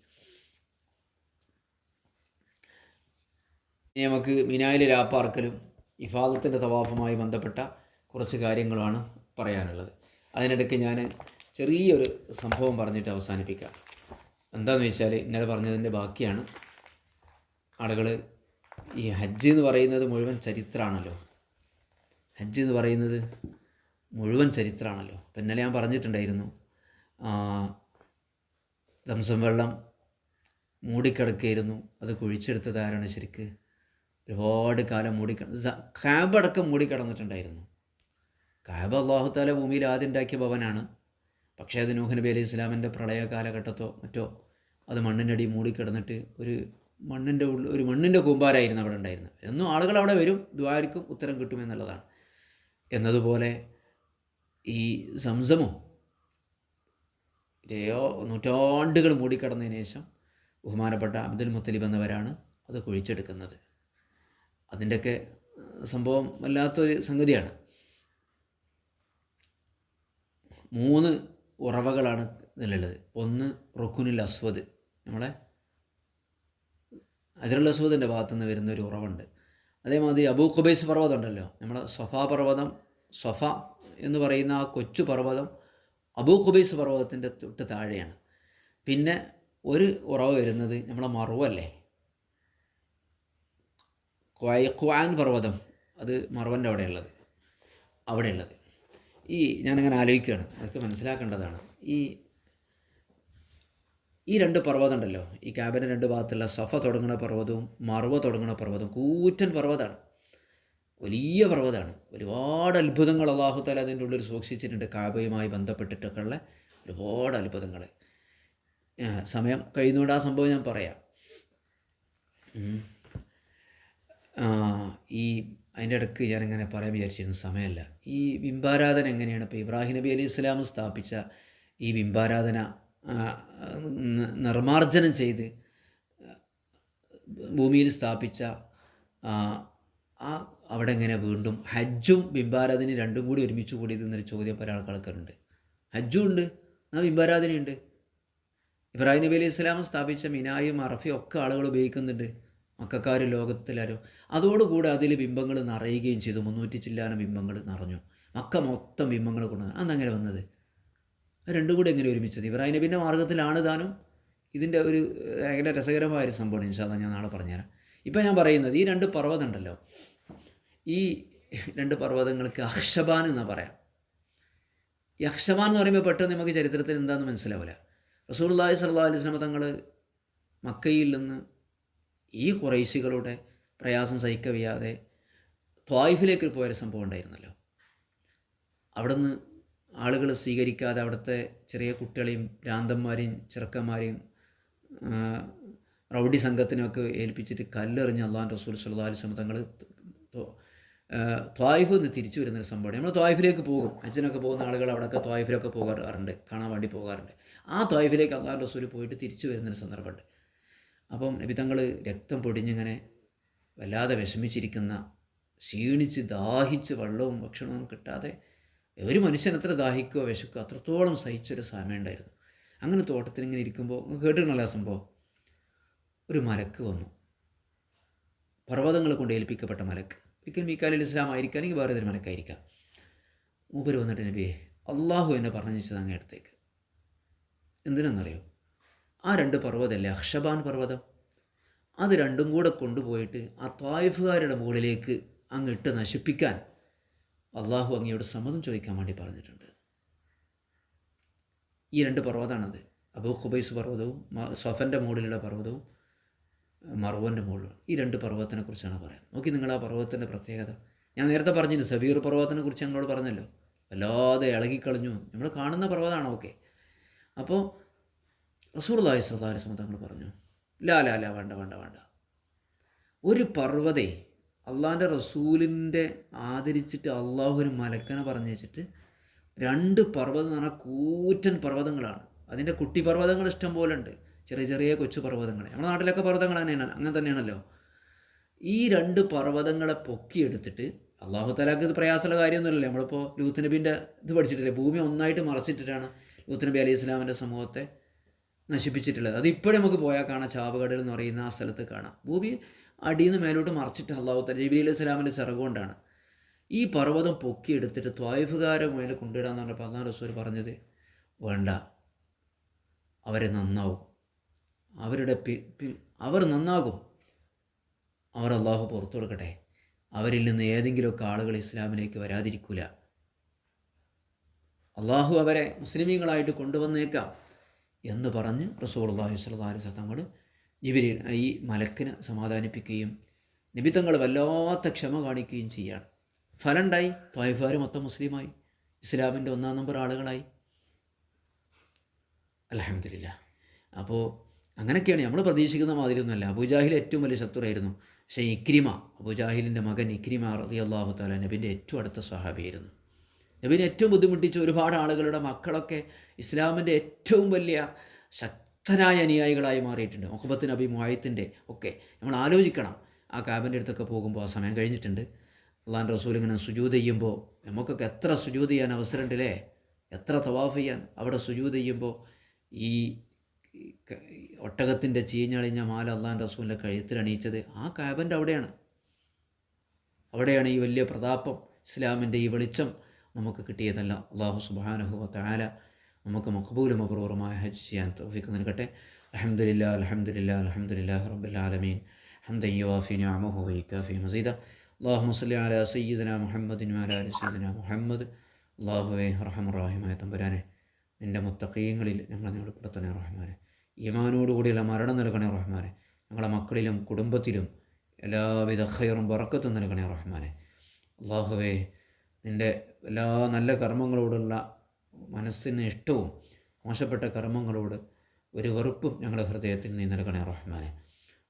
Speaker 1: ഇനി നമുക്ക് മിനായിൽ രാപ്പാർക്കലും ഇഫാദത്തിൻ്റെ തവാഫുമായി ബന്ധപ്പെട്ട കുറച്ച് കാര്യങ്ങളാണ് പറയാനുള്ളത്. അതിനിടയ്ക്ക് ഞാൻ ചെറിയൊരു സംഭവം പറഞ്ഞിട്ട് അവസാനിപ്പിക്കാം. എന്താണെന്ന് വെച്ചാൽ ഇന്നലെ പറഞ്ഞതിൻ്റെ ബാക്കിയാണ്. ആളുകൾ ഈ ഹജ്ജ് എന്ന് പറയുന്നത് മുഴുവൻ ചരിത്രമാണല്ലോ. ഹജ്ജ് എന്ന് പറയുന്നത് മുഴുവൻ ചരിത്രമാണല്ലോ. അപ്പം ഇന്നലെ ഞാൻ പറഞ്ഞിട്ടുണ്ടായിരുന്നു, സംസം വെള്ളം മൂടിക്കിടക്കുകയായിരുന്നു. അത് കുഴിച്ചെടുത്തത് ആരാണ്? ശരിക്ക് ഒരുപാട് കാലം കാബ അടക്കം മൂടിക്കിടന്നിട്ടുണ്ടായിരുന്നു. കാബ അല്ലാഹു തആല ഭൂമിയിൽ ആദ്യം ഉണ്ടാക്കിയ ഭവനാണ്. പക്ഷേ അത് നൂഹ് നബി അലൈഹി ഇസ്ലാമിൻ്റെ പ്രളയ കാലഘട്ടത്തോ മറ്റോ അത് മണ്ണിനടി മൂടിക്കിടന്നിട്ട് ഒരു ഒരു മണ്ണിൻ്റെ കൂമ്പാരായിരുന്നു അവിടെ ഉണ്ടായിരുന്നത്. എന്നും ആളുകൾ അവിടെ വരും, ദ്വാരക്കും ഉത്തരം കിട്ടുമെന്നുള്ളതാണ്. എന്നതുപോലെ ഈ സംസമും നൂറ്റാണ്ടുകൾ മൂടിക്കടന്നതിന് ശേഷം ബഹുമാനപ്പെട്ട അബ്ദുൽ മുത്തലിബ് എന്നവരാണ് അത് കുഴിച്ചെടുക്കുന്നത്. അതിൻ്റെയൊക്കെ സംഭവം വല്ലാത്തൊരു സംഗതിയാണ്. 3 ഉറവകളാണ് ഇതിലുള്ളത്. ഒന്ന് റുക്കുനുൽ അസ്വദ്, നമ്മളെ അജറുൽ അസ്വദിൻ്റെ ഭാഗത്തുനിന്ന് വരുന്ന ഒരു ഉറവുണ്ട്. അതേമാതിരി അബൂ ഖുബൈസ് പർവ്വതം ഉണ്ടല്ലോ, നമ്മളെ സഫാ പർവ്വതം. സഫ എന്ന് പറയുന്ന ആ കൊച്ചു പർവ്വതം അബൂ ഖുബൈസ് പർവ്വതത്തിൻ്റെ തൊട്ട് താഴെയാണ്. പിന്നെ ഒരു ഉറവ് വരുന്നത് നമ്മളെ മറുവല്ലേ, ഖ്വാൻ പർവ്വതം, അത് മറുവൻ്റെ അവിടെയുള്ളത്. ഞാനങ്ങനെ ആലോചിക്കുകയാണ്, അതൊക്കെ മനസ്സിലാക്കേണ്ടതാണ്. ഈ 2 പർവ്വതം ഉണ്ടല്ലോ, ഈ കാബിൻ്റെ 2 ഭാഗത്തുള്ള സഫ തുടങ്ങുന്ന പർവ്വതവും മറുവ തുടങ്ങുന്ന പർവ്വതവും കൂറ്റൻ പർവ്വതമാണ്, വലിയ പർവ്വതമാണ്. ഒരുപാട് അത്ഭുതങ്ങൾ അല്ലാഹു തആല അതിൻ്റെ ഉള്ളിൽ സൂക്ഷിച്ചിട്ടുണ്ട്. കാബയുമായി ബന്ധപ്പെട്ടിട്ടൊക്കെ ഉള്ള ഒരുപാട് അത്ഭുതങ്ങൾ. സമയം കഴിയുന്നതുകൊണ്ട് ആ സംഭവം ഞാൻ പറയാം. അതിൻ്റെ ഇടയ്ക്ക് ഞാനിങ്ങനെ പറയാൻ വിചാരിച്ചിരുന്ന സമയമല്ല. ഈ ബിംബാരാധന എങ്ങനെയാണ്? ഇപ്പോൾ ഇബ്രാഹിം നബി അലൈഹി സ്വലാം സ്ഥാപിച്ച ഈ ബിംബാരാധന നിർമ്മാർജ്ജനം ചെയ്ത് ഭൂമിയിൽ സ്ഥാപിച്ച അവിടെ എങ്ങനെ വീണ്ടും ഹജ്ജും ബിംബാരാധനയും രണ്ടും കൂടി ഒരുമിച്ച് കൂടിയത് എന്നൊരു ചോദ്യം പല ആൾക്കാർക്കുണ്ട്. ഹജ്ജും ഉണ്ട്, ബിംബാരാധനയുണ്ട്. ഇബ്രാഹിം നബി അലൈഹി സ്വലാം സ്ഥാപിച്ച മിനായും അറഫയും ഒക്കെ ആളുകൾ ഉപയോഗിക്കുന്നുണ്ട്, മക്കക്കാർ ലോകത്തിലാരോ. അതോടുകൂടി അതിൽ ബിംബങ്ങൾ നിറയുകയും ചെയ്തു. 300 ചില്ലാനം ബിംബങ്ങൾ നിറഞ്ഞു. മക്ക മൊത്തം ബിംബങ്ങൾ കൊണ്ടു. അന്നങ്ങനെ വന്നത്? രണ്ടും കൂടി എങ്ങനെ ഒരുമിച്ചത്? ഇബ്രാഹിം നബിൻ്റെ മാർഗ്ഗത്തിലാണ് താനും. ഇതിൻ്റെ ഒരു ഭയങ്കര രസകരമായൊരു സംഭവമാണ്. ഇൻഷാ അല്ലാഹ് ഞാൻ നാളെ പറഞ്ഞുതരാം. ഇപ്പം ഞാൻ പറയുന്നത് ഈ 2 പർവ്വതം ഉണ്ടല്ലോ, ഈ 2 പർവ്വതങ്ങൾക്ക് അഖ്ഷബാൻ എന്നാണ് പറയാം. ഈ അഖ്ഷബാൻ എന്ന് പറയുമ്പോൾ പെട്ടെന്ന് നമുക്ക് ചരിത്രത്തിൽ എന്താണെന്ന് മനസ്സിലാവില്ല. റസൂലുള്ളാഹി സ്വല്ലല്ലാഹു അലൈഹി വസല്ലം തങ്ങൾ മക്കയിൽ നിന്ന് ഈ ഖുറൈശികളുടെ പ്രയാസം സഹിക്കവയ്യാതെ ത്വായിഫിലേക്ക് പോയൊരു സംഭവം ഉണ്ടായിരുന്നല്ലോ. അവിടുന്ന് ആളുകൾ സ്വീകരിക്കാതെ അവിടുത്തെ ചെറിയ കുട്ടികളെയും ഭ്രാന്തന്മാരെയും ചെറുക്കന്മാരെയും റൗഡി സംഘത്തിനൊക്കെ ഏൽപ്പിച്ചിട്ട് കല്ലെറിഞ്ഞ് അള്ളാഹു റസൂൽ സ്വല്ലല്ലാഹു അലൈഹി വസല്ലം തങ്ങൾ ത്വായിഫ് നിന്ന് തിരിച്ചു വരുന്നൊരു സംഭവമാണ്. നമ്മൾ ത്വായിഫിലേക്ക് പോകും, ഹജ്ജിനൊക്കെ പോകുന്ന ആളുകൾ അവിടെയൊക്കെ ത്വായിഫിലൊക്കെ പോകാറുണ്ട്, കാണാൻ വേണ്ടി പോകാറുണ്ട്. ആ ത്വായിഫിലേക്ക് അള്ളാഹു റസൂൽ പോയിട്ട് തിരിച്ചു വരുന്നൊരു സന്ദർഭമുണ്ട്. അപ്പം നബി തങ്ങൾ രക്തം പൊടിഞ്ഞിങ്ങനെ വല്ലാതെ വിഷമിച്ചിരിക്കുന്ന, ക്ഷീണിച്ച് ദാഹിച്ച് വെള്ളവും ഭക്ഷണവും കിട്ടാതെ ഒരു മനുഷ്യൻ എത്ര ദാഹിക്കുകയോ വിശക്കുകയോ അത്രത്തോളം സഹിച്ചൊരു സമയമുണ്ടായിരുന്നു. അങ്ങനെ തോട്ടത്തിലിങ്ങനെ ഇരിക്കുമ്പോൾ കേട്ടിട്ടുണ്ടല്ലോ ആ സംഭവം. ഒരു മലക്ക് വന്നു, പർവ്വതങ്ങൾ കൊണ്ട് ഏൽപ്പിക്കപ്പെട്ട മലക്ക്. ഒരിക്കലും മീക്കായിൽ ഇസ്ലാം ആയിരിക്കാം, അല്ലെങ്കിൽ വേറെ ഏതൊരു മലക്കായിരിക്കാം. മൂപ്പര് വന്നിട്ട് നബിയെ, അള്ളാഹു എന്നെ പറഞ്ഞത് അങ്ങേ അടുത്തേക്ക്. എന്തിനാണെന്നറിയോ? ആ 2 പർവ്വതമല്ലേ അഖ്ഷബാൻ പർവ്വതം, അത് രണ്ടും കൂടെ കൊണ്ടുപോയിട്ട് ആ ത്വായിഫുകാരുടെ മുകളിലേക്ക് അങ്ങിട്ട് നശിപ്പിക്കാൻ അള്ളാഹു അങ്ങയോട് സമ്മതം ചോദിക്കാൻ വേണ്ടി പറഞ്ഞിട്ടുണ്ട്. ഈ 2 പർവ്വതമാണത്. അബൂ ഖുബൈസ് പർവ്വതവും സഫൻ്റെ മുകളിലുള്ള പർവ്വതവും മർവൻ്റെ മുകളിലും. ഈ 2 പർവ്വതത്തിനെ കുറിച്ചാണ് പറയാം. നോക്കി നിങ്ങൾ ആ പർവ്വതത്തിൻ്റെ പ്രത്യേകത. ഞാൻ നേരത്തെ പറഞ്ഞിരുന്നു, സബീർ പർവ്വതത്തിനെ കുറിച്ച് ഞങ്ങളോട് പറഞ്ഞല്ലോ, വല്ലാതെ ഇളകിക്കളഞ്ഞു. നമ്മൾ കാണുന്ന പർവ്വതമാണോ? ഓക്കെ. അപ്പോൾ റസൂലുള്ളാഹി സ്വല്ലല്ലാഹു അലൈഹി വസല്ലം തങ്ങൾ പറഞ്ഞു, ലാ വേണ്ട. ഒരു പർവ്വതേ അള്ളാഹിൻ്റെ റസൂലിൻ്റെ ആദരിച്ചിട്ട് അള്ളാഹു ഒരു മലക്കനെ പറഞ്ഞു വെച്ചിട്ട് 2 പർവ്വതം എന്ന് പറഞ്ഞാൽ കൂറ്റൻ പർവ്വതങ്ങളാണ്. അതിൻ്റെ കുട്ടി പർവ്വതങ്ങൾ ഇഷ്ടം പോലെ ഉണ്ട്, ചെറിയ കൊച്ചു പർവ്വതങ്ങൾ. നമ്മുടെ നാട്ടിലൊക്കെ പർവ്വതങ്ങൾ അങ്ങനെ തന്നെയാണല്ലോ. ഈ 2 പർവ്വതങ്ങളെ പൊക്കിയെടുത്തിട്ട് അള്ളാഹു തആലക്ക് ഇത് പ്രയാസമുള്ള കാര്യമൊന്നുമില്ലല്ലോ. നമ്മളിപ്പോൾ ലൂത്ത് നബീൻ്റെ ഇത് പഠിച്ചിട്ടില്ലേ, ഭൂമി ഒന്നായിട്ട് മറച്ചിട്ടിട്ടാണ് ലൂത്ത് നബി അലൈഹി ഇസ്ലാമിൻ്റെ സമൂഹത്തെ നശിപ്പിച്ചിട്ടുള്ളത്. അത് ഇപ്പോഴും നമുക്ക് പോയാൽ കാണാം, ചാവുകടൽ എന്ന് പറയുന്ന ആ സ്ഥലത്ത് കാണാം. ഭൂമി അടിയിൽ നിന്ന് മേലോട്ട് മറിച്ചിട്ട് അള്ളാഹു തആല ജിബ്രീൽ അലൈഹി സ്വലാമിൻ്റെ ചിറകുകൊണ്ടാണ് ഈ പർവ്വതം പൊക്കിയെടുത്തിട്ട് ത്വായിഫുകാരെ മേലെ കൊണ്ടിടാന്ന് പറഞ്ഞപ്പോൾ അള്ളാഹു റസൂൽ പറഞ്ഞത്, വേണ്ട, അവരെ നന്നാവും, അവർ നന്നാകും, അവർ അള്ളാഹു പുറത്തു കൊടുക്കട്ടെ, അവരിൽ നിന്ന് ഏതെങ്കിലുമൊക്കെ ആളുകൾ ഇസ്ലാമിലേക്ക് വരാതിരിക്കില്ല, അള്ളാഹു അവരെ മുസ്ലിമീങ്ങളായിട്ട് കൊണ്ടുവന്നേക്കാം എന്ന് പറഞ്ഞ് റസൂലുള്ളാഹി സ്വല്ലല്ലാഹു അലൈഹി വസല്ലം തങ്ങൾ ജിബ്രീൽ ഈ മലക്കിനെ സമാധാനിപ്പിക്കുകയും നബി തങ്ങൾ വല്ലാത്ത ക്ഷമ കാണിക്കുകയും ചെയ്യുകയാണ്. ഫലമുണ്ടായി, ത്വായിഫുകാർ മൊത്തം മുസ്ലിമായി, ഇസ്ലാമിൻ്റെ 1-ാം നമ്പർ ആളുകളായി. അൽഹംദുലില്ലാഹ്. അപ്പോൾ അങ്ങനെയൊക്കെയാണ് നമ്മൾ പ്രതീക്ഷിക്കുന്ന മാതിരിയൊന്നുമല്ല. അബൂജാഹിൽ ഏറ്റവും വലിയ ശത്രുവായിരുന്നു. പക്ഷേ ഇക്രിമ, അബൂജാഹിലിൻ്റെ മകൻ ഇക്രിമ റളിയല്ലാഹു തആല നബിൻ്റെ ഏറ്റവും അടുത്ത സ്വഹാബിയായിരുന്നു. നബിനെ ഏറ്റവും ബുദ്ധിമുട്ടിച്ച ഒരുപാട് ആളുകളുടെ മക്കളൊക്കെ ഇസ്ലാമിൻ്റെ ഏറ്റവും വലിയ ശക്തനായ അനുയായികളായി മാറിയിട്ടുണ്ട്. ഉഖബത്ത് നബി മുഅയ്ത്തിൻ്റെ ഒക്കെ നമ്മൾ ആലോചിക്കണം. ആ കാബൻ്റെ അടുത്തൊക്കെ പോകുമ്പോൾ ആ സമയം കഴിഞ്ഞിട്ടുണ്ട്. അള്ളാഹുവിൻ്റെ റസൂൽ ഇങ്ങനെ സുജൂദ് ചെയ്യുമ്പോൾ നമുക്കൊക്കെ എത്ര സുജൂദ് ചെയ്യാൻ അവസരമുണ്ടല്ലേ, എത്ര തവാഫ് ചെയ്യാൻ. അവിടെ സുജൂദ് ചെയ്യുമ്പോൾ ഈ ഒട്ടകത്തിൻ്റെ ചീഞ്ഞളിഞ്ഞ മാല അള്ളാഹുവിൻ്റെ റസൂലിൻ്റെ കഴുത്തിലണിയിച്ചത് ആ കാബൻ്റെ അവിടെയാണ് ഈ വലിയ പ്രതാപം, ഇസ്ലാമിൻ്റെ ഈ വെളിച്ചം നമുക്ക് കിട്ടിയതല്ല. അല്ലാഹു സുബ്ഹാനഹു വ തആല നമുക്ക് മഖ്ബൂലും മബ്റൂറുമായ ഹജ്ജ് ചെയ്യാൻ തൗഫീഖ് നൽകട്ടെ. അൽഹംദുലില്ലാഹി റബ്ബിൽ ആലമീൻ ഹംദൻ യുവാഫി നിഅമഹു വയുകാഫി മസീദ. അല്ലാഹുമ്മ സ്വല്ലി അലാ സയ്യിദിനാ മുഹമ്മദിൻ വഅലാ ആലി സയ്യിദിനാ മുഹമ്മദ്. അല്ലാഹുവേ റഹ്മാനുർ റഹീമായ തമ്പുരാനെ, നിൻ്റെ മുത്തഖീങ്ങളിൽ ഞങ്ങളെ ഉൾപ്പെടുത്തണേ റഹ്മാനെ. ഈമാനോടുകൂടിയുള്ള മരണം നൽകണേ റഹ്മാനെ. ഞങ്ങളെ മക്കളിലും കുടുംബത്തിലും എല്ലാവിധ ഖൈറും ബറക്കത്തും നൽകണേ റഹ്മാനെ. അല്ലാഹുവേ, നിൻ്റെ എല്ലാ നല്ല കർമ്മങ്ങളോടുള്ള മനസ്സിന് ഇഷ്ടവും മോശപ്പെട്ട കർമ്മങ്ങളോട് ഒരു വെറുപ്പും ഞങ്ങളുടെ ഹൃദയത്തിൽ നീ നൽകണേ റഹ്മാനെ.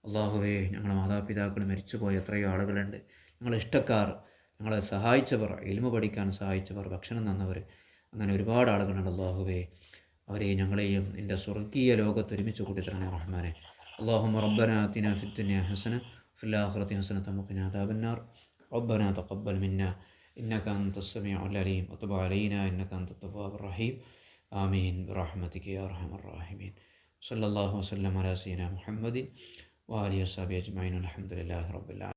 Speaker 1: അല്ലാഹുവേ, ഞങ്ങളെ മാതാപിതാക്കൾ മരിച്ചുപോയ എത്രയോ ആളുകളുണ്ട്. ഞങ്ങളെ ഇഷ്ടക്കാർ, ഞങ്ങളെ സഹായിച്ചവർ, ഇൽമു പഠിക്കാൻ സഹായിച്ചവർ, ഭക്ഷണം തന്നവർ, അങ്ങനെ ഒരുപാട് ആളുകളുണ്ട്. അല്ലാഹുവേ, അവരെയും ഞങ്ങളെയും നിൻ്റെ സ്വർഗീയ ലോകത്ത് ഒരുമിച്ച് കൂട്ടി തരണേ റഹ്മാനെ. അല്ലാഹുമ്മ റബ്ബനാ ആതിനാ ഫിദ്ദുനിയാ ഹസന വഫിൽ ആഖിറതി ഹസനത വഖിനാ അദാബന്നാർ. റബ്ബനാ തഖബ്ബൽ മിന്നാ ഇന്നക അൻതസ് സമീഉൽ അലീം വതുബ് അലൈനാ ഇന്നക അൻതത് തവ്വാബുർ റഹീം. ആമീൻ ബിറഹ്മതിക യാ അർഹമർ റഹീമീൻ. സല്ലല്ലാഹു വസല്ലം അലാ സയ്യിദിനാ മുഹമ്മദിൻ വആലിഹി വസഹ്ബിഹി അജ്മഈൻ. അൽഹംദുലില്ലാഹി റബ്ബിൽ ആലമീൻ.